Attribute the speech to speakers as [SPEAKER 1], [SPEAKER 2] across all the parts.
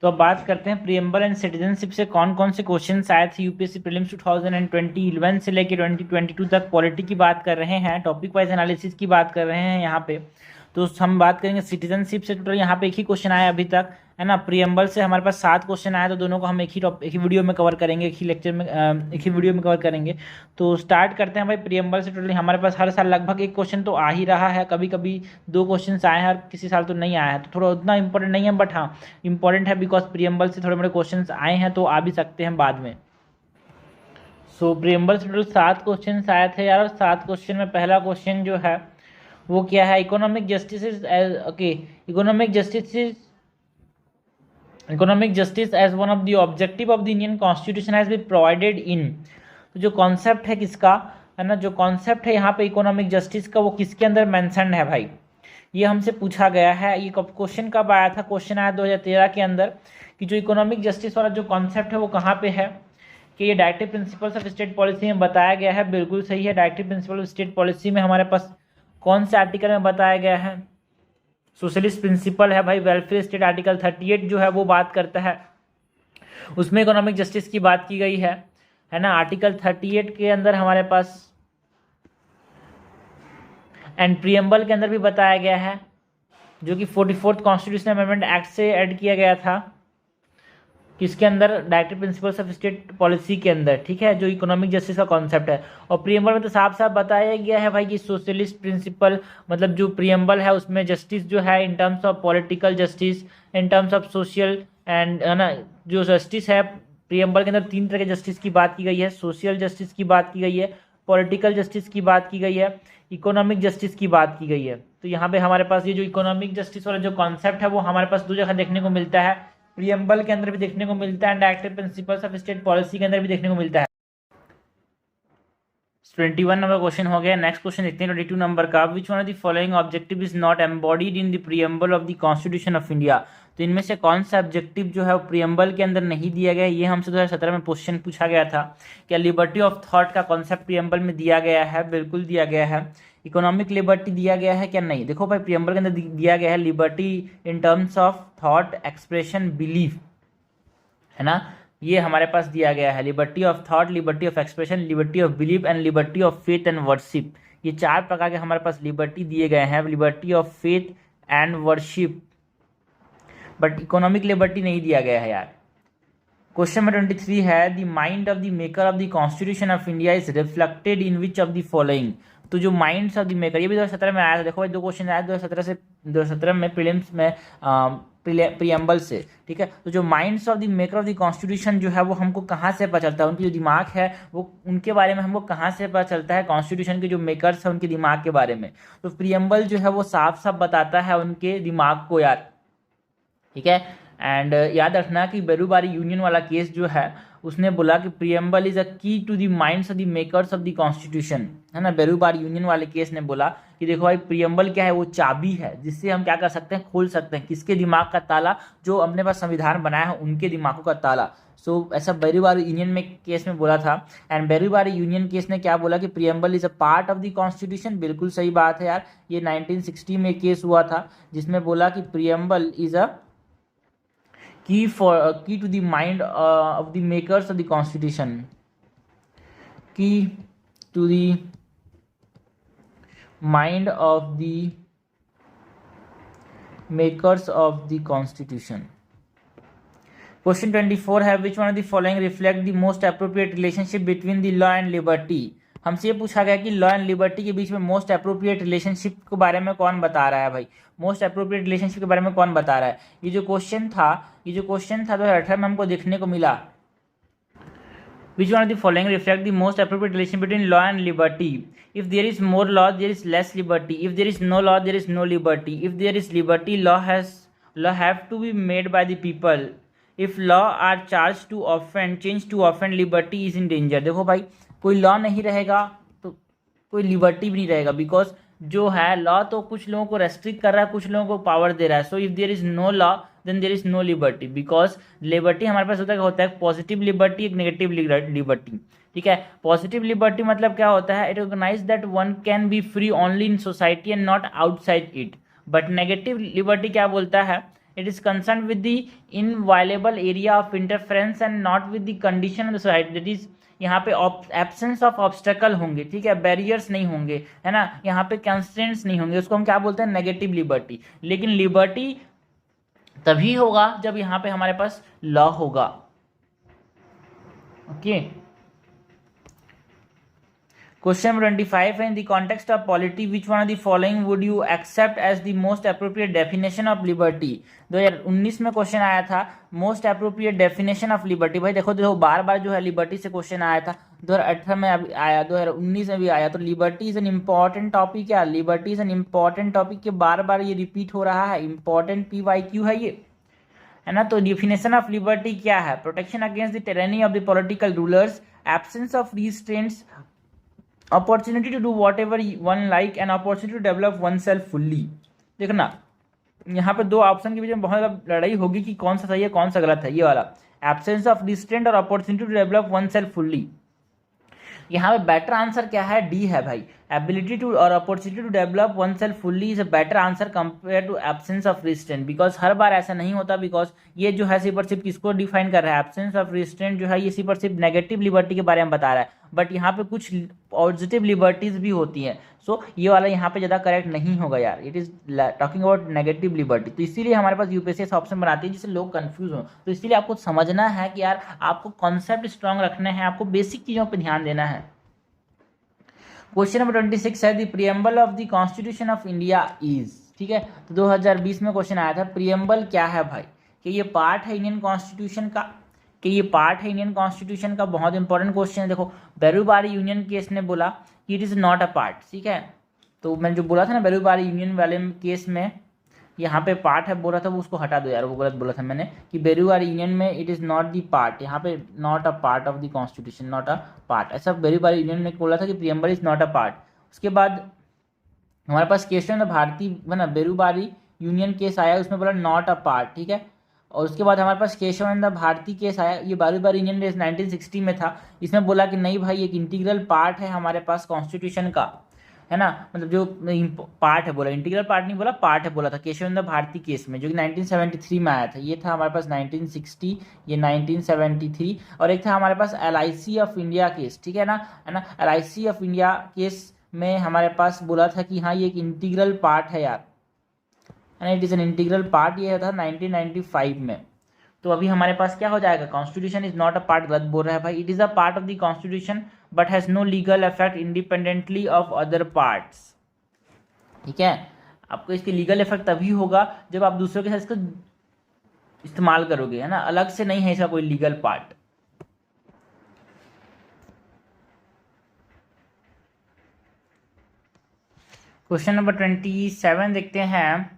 [SPEAKER 1] तो अब बात करते हैं प्रीएम्बल एंड सिटीजनशिप से कौन कौन से क्वेश्चन आए थे यूपीएससी प्रीलिम्स 2021 से लेकर 2022 तक। पॉलिटी की बात कर रहे हैं, टॉपिक वाइज एनालिसिस की बात कर रहे हैं यहाँ पे। तो हम बात करेंगे सिटीजनशिप से। टोटल यहाँ पे एक ही क्वेश्चन आया अभी तक, है ना। प्रीएम्बल से हमारे पास 7 क्वेश्चन आए, तो दोनों को हम एक ही वीडियो में कवर करेंगे, एक ही लेक्चर में एक ही वीडियो में कवर करेंगे। तो स्टार्ट करते हैं भाई प्रीएम्बल से। टोटली हमारे पास हर साल लगभग एक क्वेश्चन तो आ ही रहा है, कभी कभी 2 क्वेश्चन आए हैं और किसी साल तो नहीं आया है, तो थोड़ा उतना इंपॉर्टेंट नहीं है, बट हाँ इंपॉर्टेंट है बिकॉज प्रीएम्बल से थोड़े बड़े क्वेश्चन आए हैं, तो आ भी सकते हैं बाद में। सो प्रीएम्बल से टोटल 7 क्वेश्चन आए थे यार। और 7 क्वेश्चन में पहला क्वेश्चन जो है वो क्या है, economic justice okay, economic justice as one of the objective of the Indian constitution has been provided in. तो जो कॉन्सेप्ट है किसका, है ना, जो कॉन्सेप्ट है यहाँ पे इकोनॉमिक जस्टिस का, वो किसके अंदर मेंशन है भाई, ये हमसे पूछा गया है। ये क्वेश्चन कब आया था, क्वेश्चन आया 2013 के अंदर, कि जो इकोनॉमिक जस्टिस वाला जो कॉन्सेप्ट है वो कहाँ पे है, कि ये directive principles of state policy में बताया गया है। बिल्कुल सही है, directive principle of state policy में हमारे पास कौन से आर्टिकल में बताया गया है, सोशलिस्ट प्रिंसिपल है भाई, वेलफेयर स्टेट, आर्टिकल 38 जो है वो बात करता है, उसमें इकोनॉमिक जस्टिस की बात की गई है ना। आर्टिकल 38 के अंदर हमारे पास एंड प्रीएम्बल के अंदर भी बताया गया है, जो कि 44th कॉन्स्टिट्यूशनल अमेंडमेंट एक्ट से ऐड किया गया था, किसके अंदर, directive principles of state policy के अंदर, ठीक है, जो इकोनॉमिक जस्टिस का कॉन्सेप्ट है। और प्रीएम्बल में तो साफ साफ बताया गया है भाई कि सोशलिस्ट प्रिंसिपल, मतलब जो प्रीएम्बल है उसमें जस्टिस जो है in terms of political justice, in terms of social and, है ना, जो जस्टिस है प्रीएम्बल के अंदर 3 तरह के जस्टिस की बात की गई है। सोशल जस्टिस की बात की गई है, पॉलिटिकल जस्टिस की बात की गई है, इकोनॉमिक जस्टिस की बात की गई है। तो यहाँ पे हमारे पास ये जो इकोनॉमिक जस्टिस वाला जो कॉन्सेप्ट है वो हमारे पास 2 जगह देखने को मिलता है, प्रीएम्बल के अंदर भी देखने को मिलता है, directive principles of state policy के अंदर भी देखने को मिलता है। 21 नंबर क्वेश्चन हो गया। नेक्स्ट क्वेश्चन देखते हैं 22 नंबर का। विच one of the following objective is not embodied in the preamble of the constitution of India. तो इनमें से कौन सा ऑब्जेक्टिव जो है वो प्रीएम्बल के अंदर नहीं दिया गया, ये हमसे 2017 में क्वेश्चन पूछा गया था। क्या लिबर्टी ऑफ थॉट का कॉन्सेप्ट प्रीएम्बल में दिया गया है? बिल्कुल दिया गया है। इकोनॉमिक लिबर्टी दिया गया है क्या? नहीं। देखो भाई प्रीएम्बल के अंदर दिया गया है liberty in terms of thought, expression, belief, है ना, ये हमारे पास दिया गया है। Liberty of thought, liberty of expression, liberty of belief and liberty of faith and worship. ये 4 प्रकार के हमारे पास लिबर्टी दिए गए हैं, liberty of faith and worship, but economic liberty नहीं दिया गया है यार। क्वेश्चन नंबर 23 है, the mind of the maker of the constitution of India is reflected in which of the following. तो जो माइंड्स ऑफ द मेकर, ये भी 2017 में आया था। देखो भाई 2 क्वेश्चन आया 2017 में प्रीलिम्स में प्रीएम्बल से, ठीक है। तो जो minds of the maker of the constitution जो है वो हमको कहाँ से पता चलता है, उनकी जो दिमाग है वो, उनके बारे में हमको कहाँ से पता चलता है, कॉन्स्टिट्यूशन के जो मेकर्स हैं उनके दिमाग के बारे में। तो प्रीएम्बल जो है वो साफ साफ बताता है उनके दिमाग को यार, ठीक है। एंड याद रखना कि बेरूबारी यूनियन वाला केस जो है उसने बोला कि preamble is a key to the minds of the makers of the constitution, है ना। बेरूबारी यूनियन वाले केस ने बोला कि देखो भाई प्रीएम्बल क्या है, वो चाबी है जिससे हम क्या कर सकते हैं, खोल सकते हैं किसके दिमाग का ताला, जो अपने पास संविधान बनाया है उनके दिमागों का ताला। सो ऐसा बेरूबारी यूनियन में केस में बोला था। एंड बेरूबारी यूनियन केस ने क्या बोला कि preamble is a part of the constitution. बिल्कुल सही बात है यार, ये 1960 में केस हुआ था जिसमें बोला कि preamble is a key to the mind of the makers of the constitution, key to the mind of the makers of the constitution. Question 24 है, which one of the following reflect the most appropriate relationship between the law and liberty। हमसे ये पूछा गया कि law and liberty के बीच में most appropriate relationship के बारे में कौन बता रहा है भाई, मोस्ट अप्रोप्रिएट रिलेशनशिप के बारे में कौन बता रहा है। ये जो क्वेश्चन था 2018 में हमको देखने को मिला। Which one of the following reflect the most appropriate relation between law and liberty? If there is more law, there is less liberty. If there is no law, there is no liberty. If there is liberty, law have to be made by the people. If law are charged to offend, change to offend, liberty is in danger। देखो भाई कोई law नहीं रहेगा तो कोई liberty भी नहीं रहेगा, बिकॉज जो है लॉ तो कुछ लोगों को रेस्ट्रिक्ट कर रहा है, कुछ लोगों को पावर दे रहा है। So if there is no law then there is no liberty, because liberty हमारे पास होता है पॉजिटिव लिबर्टी, एक नेगेटिव लिबर्टी, ठीक है। पॉजिटिव लिबर्टी मतलब क्या होता है, it recognise that one can be free only in society and not outside it. But negative liberty क्या बोलता है, it is concern with the inviolable area of interference and not with the condition of the society, that is यहाँ पे absence of obstacle होंगे, ठीक है, barriers नहीं होंगे, है ना, यहाँ पे कंस्ट्रेंट्स नहीं होंगे, उसको हम क्या बोलते हैं, नेगेटिव लिबर्टी। लेकिन लिबर्टी तभी होगा जब यहाँ पे हमारे पास लॉ होगा। ओके, क्वेश्चन नंबर 25 है, in the context of polity which one of the following would you accept as the most appropriate definition of liberty. 2019 में क्वेश्चन आया था most appropriate definition of liberty. भाई देखो देखो बार बार जो है लिबर्टी से क्वेश्चन आया था, 2018 में अभी आया, 2019 में भी आया। तो liberty is an important topic, क्या liberty is an important topic के बार बार ये रिपीट हो रहा है, इंपॉर्टेंट PYQ है ये, है ना। तो डेफिनेशन ऑफ लिबर्टी क्या है, protection against the tyranny of the political rulers, absence of restraints, opportunity to do whatever one like and opportunity to develop oneself fully. देखना यहाँ पे दो ऑप्शन के बीच में बहुत ज़्यादा लड़ाई होगी कि कौन सा सही है कौन सा गलत है। ये वाला एब्सेंस ऑफ रिस्ट्रेंट और opportunity to develop oneself fully, यहाँ पे बेटर आंसर क्या है, डी है भाई। एबिलिटी टू और opportunity to develop oneself fully is a better answer compare to absence of restraint, because हर बार ऐसा नहीं होता, बिकॉज ये जो है सिर्फ और सिर्फ किसको डिफाइन कर रहा है, एब्सेंस ऑफ रिस्ट्रेंट जो है ये सिर्फ और सिर्फ नेगेटिव लिबर्टी के बारे में बता रहा है, बट यहाँ पे कुछ पॉजिटिव लिबर्टीज भी होती हैं। सो ये वाला यहाँ पे ज़्यादा करेक्ट नहीं होगा यार, it is talking about negative liberty. तो इसीलिए हमारे पास यूपीएससी ऑप्शन बनाती है जिससे लोग कंफ्यूज हो। तो इसीलिए आपको समझना है कि यार आपको कॉन्सेप्ट स्ट्रांग रखने हैं, आपको बेसिक चीज़ों पर ध्यान देना है। क्वेश्चन नंबर 26 है, the preamble of the constitution of India is, ठीक है। तो 2020 में क्वेश्चन आया था प्रीएम्बल क्या है भाई, कि ये पार्ट है इंडियन कॉन्स्टिट्यूशन का, कि ये पार्ट है इंडियन कॉन्स्टिट्यूशन का। बहुत इंपॉर्टेंट क्वेश्चन है। देखो बेरूबारी यूनियन केस ने बोला कि it is not a part, ठीक है। तो मैंने जो बोला था ना बेरूबारी यूनियन वाले केस में यहाँ पे पार्ट है बोला था, वो उसको हटा दो यार, वो गलत बोला था मैंने कि बेरूबारी यूनियन में it is not the part, यहाँ पे not a part of the constitution, not a part, ऐसा बेरूबारी यूनियन ने बोला था कि preamble is not a part. उसके बाद हमारे पास केशव भारती ना बेरूबारी यूनियन केस आया, उसमें बोला नॉट अ पार्ट, ठीक है। और उसके बाद हमारे पास केशवानंद भारती केस आया, ये बेरूबारी यूनियन 1960 में था, इसमें बोला कि नहीं भाई एक इंटीग्रल पार्ट है हमारे पास कॉन्स्टिट्यूशन का, है ना, मतलब जो पार्ट है बोला, इंटीग्रल पार्ट नहीं बोला, पार्ट है बोला था केशवानंद भारती केस में, जो कि 1973 में आया था। ये था हमारे पास 1960, ये 1973, और एक था हमारे पास LIC ऑफ इंडिया केस, ठीक है ना, LIC ऑफ इंडिया केस में हमारे पास बोला था कि हाँ ये एक इंटीग्रल पार्ट है यार, है ना, it is an integral part, ये था 1995 में। तो अभी हमारे पास क्या हो जाएगा, constitution is not a part, गलत बोल रहा है भाई, it is a part of the constitution but has no legal effect independently of other parts, ठीक है। आपको इसके लीगल इफेक्ट तभी होगा जब आप दूसरों के साथ इसको इस्तेमाल करोगे, है ना, अलग से नहीं है इसका कोई लीगल पार्ट। क्वेश्चन नंबर 27 देखते हैं,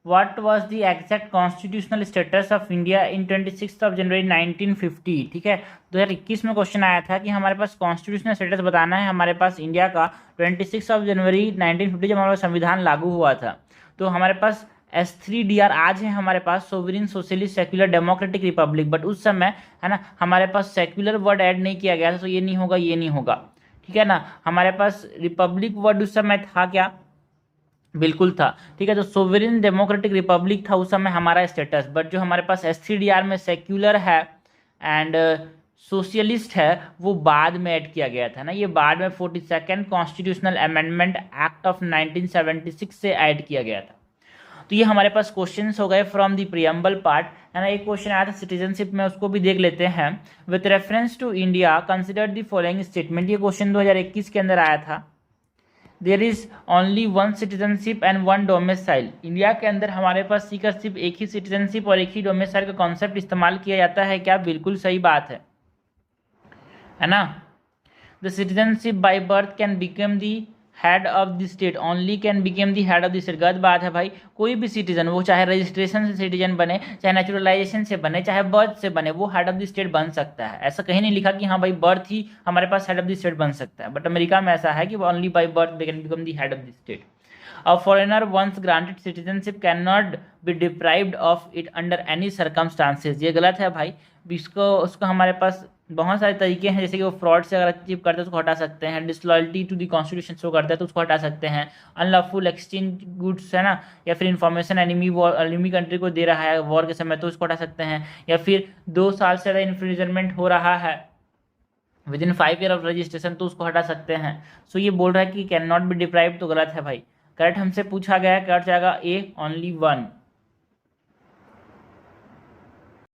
[SPEAKER 1] What was the exact constitutional status of India in 26th of January 1950, ठीक है। 2021 में क्वेश्चन आया था कि हमारे पास कॉन्स्टिट्यूशनल स्टेटस बताना है हमारे पास इंडिया का 26 ऑफ जनवरी 1950 जब हमारा संविधान लागू हुआ था। तो हमारे पास S3DR आज है हमारे पास sovereign socialist secular democratic republic, but उस समय है ना हमारे पास सेक्युलर वर्ड ऐड नहीं किया गया था, तो ये नहीं होगा, ये नहीं होगा, ठीक है ना। हमारे पास रिपब्लिक वर्ड उस समय था क्या, बिल्कुल था, ठीक है। तो सोवरिन डेमोक्रेटिक रिपब्लिक था उस समय हमारा स्टेटस, बट जो हमारे पास S3DR में सेक्युलर है एंड सोशलिस्ट है वो बाद में ऐड किया गया था ना, ये बाद में 42nd constitutional amendment act of 1976 से ऐड किया गया था। तो ये हमारे पास क्वेश्चंस हो गए फ्रॉम द प्रीएम्बल पार्ट, है ना। एक क्वेश्चन आया था सिटीजनशिप में, उसको भी देख लेते हैं। With reference to India consider the following statement, ये क्वेश्चन 2021 के अंदर आया था। There is only one citizenship and one domicile, India के अंदर हमारे पास सिर्फ एक ही सिटीजनशिप और एक ही डोमिसाइल का कॉन्सेप्ट इस्तेमाल किया जाता है क्या, बिल्कुल सही बात है ना। The citizenship by birth can become the head of the state, only can become the head of the state, गलत बात है भाई। कोई भी सिटीजन, वो चाहे रजिस्ट्रेशन से सिटीजन बने, चाहे नेचुरलाइजेशन से बने, चाहे बर्थ से बने, वो हेड ऑफ द स्टेट बन सकता है। ऐसा कहीं नहीं लिखा कि हाँ भाई बर्थ ही हमारे पास हेड ऑफ द स्टेट बन सकता है, बट अमेरिका में ऐसा है कि only by birth they can become the head of the state. A foreigner once granted citizenship cannot be deprived of it under any circumstances, ये गलत है भाई, उसको हमारे पास बहुत सारे तरीके हैं, जैसे कि वो फ्रॉड से अगर अचीव करते हैं तो उसको हटा सकते हैं, disloyalty to the constitution show करता है तो उसको हटा सकते हैं, अनलॉफुल एक्सचेंज गुड्स है ना, या फिर इन्फॉर्मेशन एनिमी कंट्री को दे रहा है वॉर के समय तो उसको हटा सकते हैं, या फिर 2 साल से ज़्यादा इन्फ्रिजनमेंट हो रहा है with in 5 year of registration तो उसको हटा सकते हैं। सो ये बोल रहा है कि कैन नॉट बी डिप्राइव, तो गलत है भाई। करेक्ट हमसे पूछा गया है, करेक्ट जाएगा ए ओनली 1।